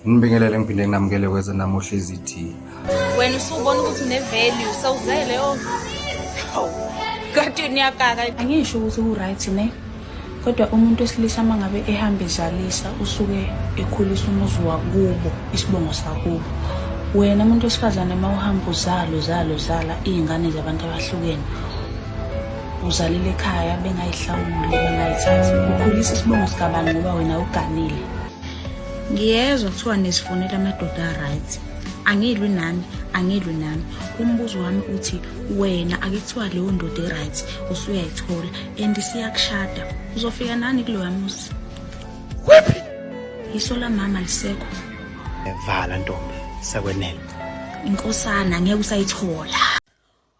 Nibingelele ngiphinde nginamukele kweze namuhla izithi. Wena usubona ukuthi une-value sawuzele hawu kade niyakaka. Angisho ukuthi u-right ne, kodwa umuntu wesilisa uma ngabe ehamba ezalisa usuke ekhulisa umuzi wakubo, isibongo sakubo. Wena umuntu wesifazane uma uhamba uzala iy'ngane zabantu abahlukene, uzalile ekhaya bengayihlawuli bengayithathi, ukhulisa isibongo sikabani ngoba wena uganile. Ngiyezwa kuthiwa nesifonela amadoda a-right. Angilwi nami. Umbuzo wami uthi wena akuthiwa leyo ndoda e-right usuyayithola and siyakushada. Uzofika nani kuloya muzi? Wephi? Iso la mama lisekho. Evala ntombi, sekwenele. Inkosana ngeke usayithola.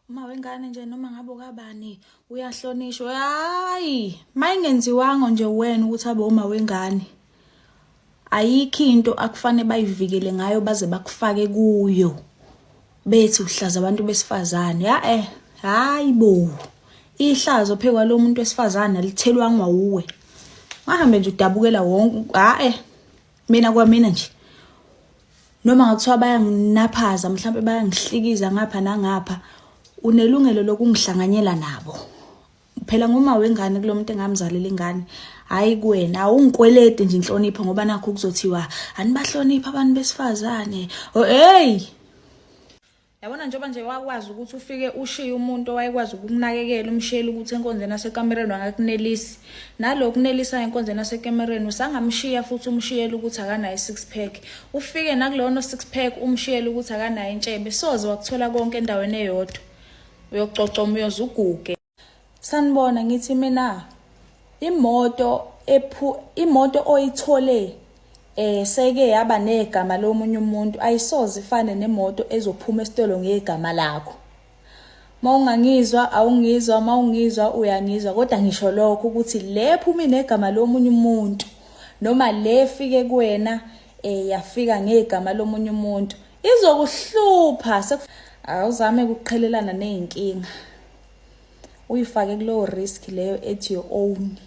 Uma wengane nje noma ngabe kabani uyahlonishwa. Hayi, mayingenziwanga nje wena ukuthi abe uma wengane. Ayikho into akufane bayivikele ngayo baze bakufake kuyo. Bethi uhlaza abantu besifazane. Hayibo. Ihlazo phekwa lo muntu wesifazane alithelwanga uwe. Ngahambe nje udabukela wonke. Mina kwamina nje. Noma ngakuthiwa bayanginaphaza mhlawumbe bayangihlikiza ngapha nangapha, unelungelo lokungihlanganyela nabo. Phela ngoma wengane kulomuntu engamzalela ingane. Hayi kuwena awungikwelede nje inhlonipho ngoba nakho kuzothiwa anibahlonipha abantu besifazane. Hey! Yabona njengoba nje wakwazi ukuthi ufike ushiye umuntu owayekwazi ukukunakekela umshiyeli ukuthi enkonzweni yasekamereni wangakunelisi. Nalo kunelisa enkonzweni yasekamereni usangamshiya futhi umshiyeli ukuthi akanayo 6 pack. Ufike nakulono 6 pack umshiyeli ukuthi akanayo intshebe. Soze wakuthola konke endaweni eyodwa. Uyococomo uyozuguge. Sanibona ngithi mina imoto oyithole seke yaba negama lomunye umuntu ayisoze ifane nemoto ezophuma esitolo ngegama lakho. Mawungangizwa awungizwa, mawungizwa uyangizwa, kodwa ngisho lokho ukuthi le phuma negama lomunye umuntu noma le fike kuwena yafika ngegama lomunye umuntu izokuhlupha. Awuzame ukuqhelelana nezinkinga. Uyifake kulo risk leyo at your own.